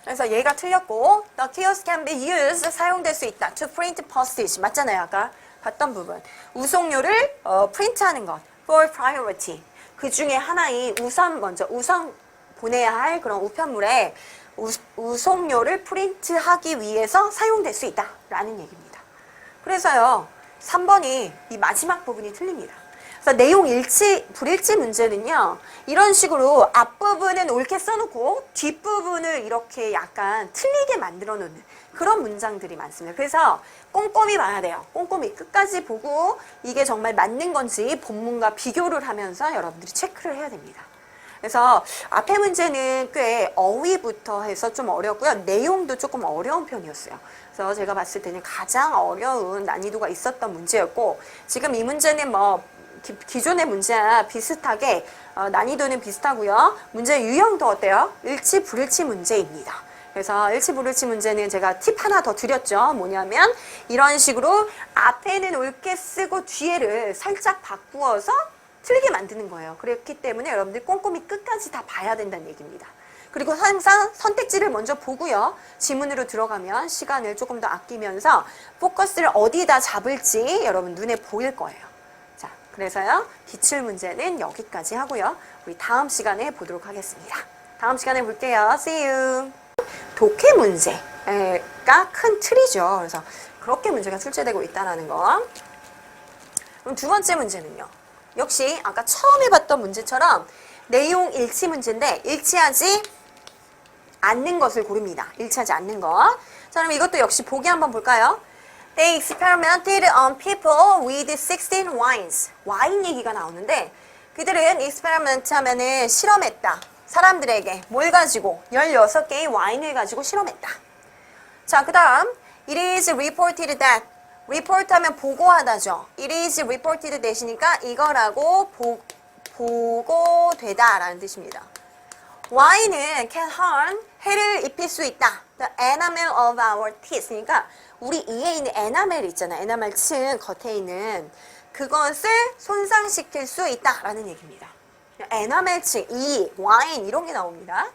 그래서 얘가 틀렸고 the kiosk can be used, 사용될 수 있다. to print postage. 맞잖아요. 아까 봤던 부분. 우송료를 프린트하는 것. for priority. 그 중에 하나인 우선 보내야 할 그런 우편물에 우송료를 프린트하기 위해서 사용될 수 있다라는 얘기입니다. 그래서요. 3번이 이 마지막 부분이 틀립니다. 그래서 내용 불일치 문제는요. 이런 식으로 앞부분은 옳게 써놓고 뒷부분을 이렇게 약간 틀리게 만들어 놓는 그런 문장들이 많습니다. 그래서 꼼꼼히 봐야 돼요. 꼼꼼히 끝까지 보고 이게 정말 맞는 건지 본문과 비교를 하면서 여러분들이 체크를 해야 됩니다. 그래서 앞에 문제는 꽤 어휘부터 해서 좀 어렵고요. 내용도 조금 어려운 편이었어요. 그래서 제가 봤을 때는 가장 어려운 난이도가 있었던 문제였고 지금 이 문제는 뭐 기존의 문제와 비슷하게 난이도는 비슷하고요. 문제 유형도 어때요? 일치 불일치 문제입니다. 그래서 일치 불일치 문제는 제가 팁 하나 더 드렸죠. 뭐냐면 이런 식으로 앞에는 옳게 쓰고 뒤에를 살짝 바꾸어서 틀리게 만드는 거예요. 그렇기 때문에 여러분들 꼼꼼히 끝까지 다 봐야 된다는 얘기입니다. 그리고 항상 선택지를 먼저 보고요. 지문으로 들어가면 시간을 조금 더 아끼면서 포커스를 어디다 잡을지 여러분 눈에 보일 거예요. 자, 그래서요. 기출문제는 여기까지 하고요. 우리 다음 시간에 보도록 하겠습니다. 다음 시간에 볼게요. See you. 독해 문제가 큰 틀이죠. 그래서 그렇게 문제가 출제되고 있다는 거. 그럼 두 번째 문제는요. 역시 아까 처음에 봤던 문제처럼 내용 일치 문제인데 일치하지 않는 것을 고릅니다. 일치하지 않는 것. 자, 그럼 이것도 역시 보기 한번 볼까요? They experimented on people with 16 wines. 와인 얘기가 나오는데 그들은 experiment 하면은 실험했다. 사람들에게 뭘 가지고 16개의 와인을 가지고 실험했다. 자, 그 다음 It is reported that report 하면 보고하다죠. It is reported that이니까 이거라고 보고되다 라는 뜻입니다. 와인은 can harm, 해를 입힐 수 있다. The enamel of our teeth. 그러니까 우리 이에 있는 에나멜 있잖아. 에나멜층 겉에 있는 그것을 손상시킬 수 있다라는 얘기입니다. 에나멜층, 이, 와인 이런 게 나옵니다.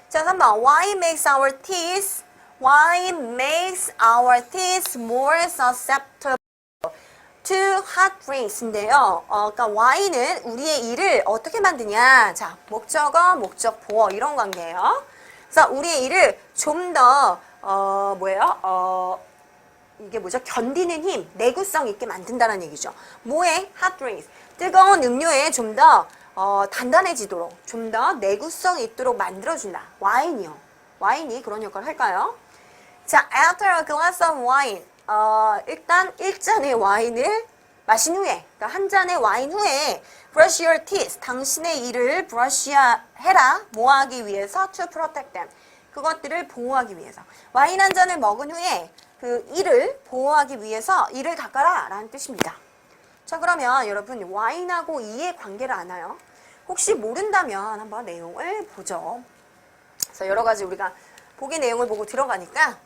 자, 3번. Wine makes our teeth, wine makes our teeth more susceptible to hot drinks인데요. 그러니까 와인은 우리의 이를 어떻게 만드냐? 자, 목적어, 목적 보어 이런 관계예요. 그래서 우리의 이를 좀 더 이게 뭐죠? 견디는 힘, 내구성 있게 만든다는 얘기죠. 뭐에? hot drinks. 뜨거운 음료에 좀 더 단단해지도록, 좀 더 내구성 있도록 만들어준다. 와인이요. 와인이 그런 역할을 할까요? 자, after a glass of wine. 일단 1잔의 와인을 마신 후에, 그러니까 한 잔의 와인 후에 brush your teeth, 당신의 이를 해라, 뭐하기 위해서? to protect them, 그것들을 보호하기 위해서. 와인 한 잔을 먹은 후에 그 이를 보호하기 위해서 이를 닦아라 라는 뜻입니다. 자, 그러면 여러분 와인하고 이의 관계를 아나요? 혹시 모른다면 한번 내용을 보죠. 그래서 여러 가지 우리가 보기 내용을 보고 들어가니까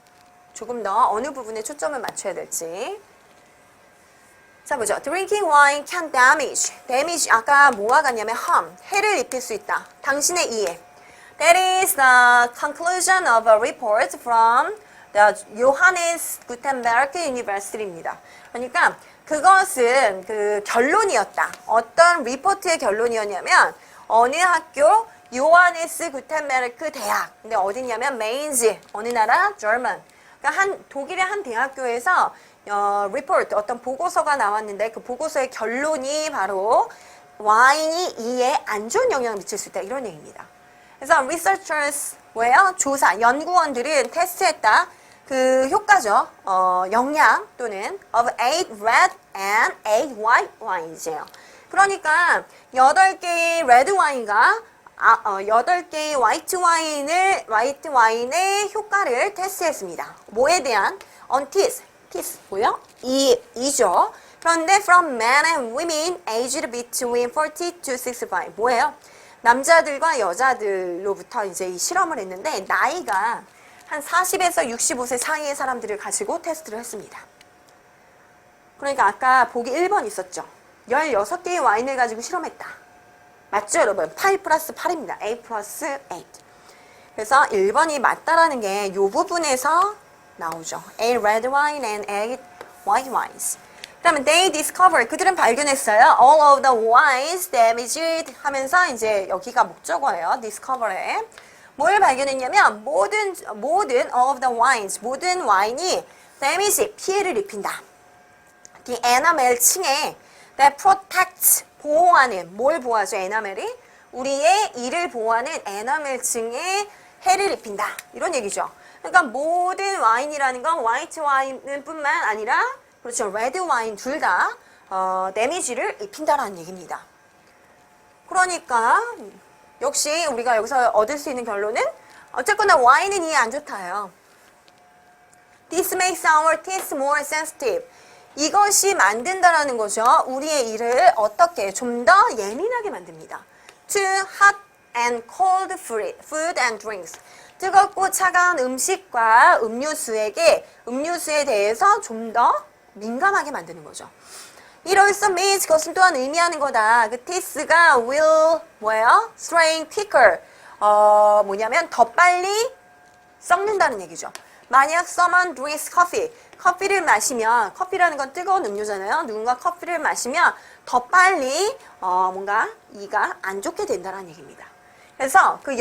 조금 더 어느 부분에 초점을 맞춰야 될지. 자, 보죠. Drinking wine can damage. damage 아까 뭐와 같냐면 harm, 해를 입힐 수 있다. 당신의 이에. That is the conclusion of a report from the Johannes Gutenberg University입니다. 그러니까 그것은 그 결론이었다. 어떤 리포트의 결론이었냐면 어느 학교 요하네스 구텐베르크 대학. 근데 어디냐면 메인즈, 어느 나라? German. 그러니까 독일의 한 대학교에서 리포트, 어떤 보고서가 나왔는데 그 보고서의 결론이 바로 와인이 이에 안 좋은 영향을 미칠 수 있다. 이런 얘기입니다. 그래서 researchers, 뭐예요? 조사, 연구원들은 테스트했다. 그 효과죠. 영양 또는 of 8 red and 8 white wines예요. 그러니까 8개의 레드 와인과 8개의 화이트 와인의 효과를 테스트했습니다. 뭐에 대한? on teeth. teeth 뭐요? 이죠. 그런데 from men and women aged between 40 to 65. 뭐예요? 남자들과 여자들로부터 이제 이 실험을 했는데 나이가 한 40에서 65세 사이의 사람들을 가지고 테스트를 했습니다. 그러니까 아까 보기 1번 있었죠. 16개의 와인을 가지고 실험했다. 맞죠, 여러분? 8 플러스 8입니다. 8 플러스 8. 그래서 1번이 맞다라는 게 이 부분에서 나오죠. 8 red wine and 8 white wines. 그 다음에 they discovered, 그들은 발견했어요. all of the wines damaged 하면서 이제 여기가 목적어예요. discover에. 뭘 발견했냐면 모든 all of the wines, 모든 와인이 damage, 피해를 입힌다. the enamel 층에 that protects, 보호하는, 뭘 보호하죠? 에나멜이? 우리의 이를 보호하는 에나멜 층에 해를 입힌다. 이런 얘기죠. 그러니까 모든 와인이라는 건 화이트 와인 뿐만 아니라 그렇죠. 레드 와인 둘 다 데미지를 입힌다라는 얘기입니다. 그러니까 역시 우리가 여기서 얻을 수 있는 결론은 어쨌거나 와인은 이에 안 좋다요. This makes our teeth more sensitive. 이것이 만든다라는 거죠. 우리의 이를 어떻게 좀 더 예민하게 만듭니다. To hot and cold food and drinks. 뜨겁고 차가운 음식과 음료수에 대해서 좀 더 민감하게 만드는 거죠. It also means, 그것은 또한 의미하는 거다. 그 teeth가 will 뭐예요? strain quicker. 뭐냐면 더 빨리 썩는다는 얘기죠. 만약 someone drinks coffee, 커피를 마시면, 커피라는 건 뜨거운 음료잖아요. 누군가 커피를 마시면 더 빨리 뭔가 이가 안 좋게 된다는 얘기입니다. 그래서 그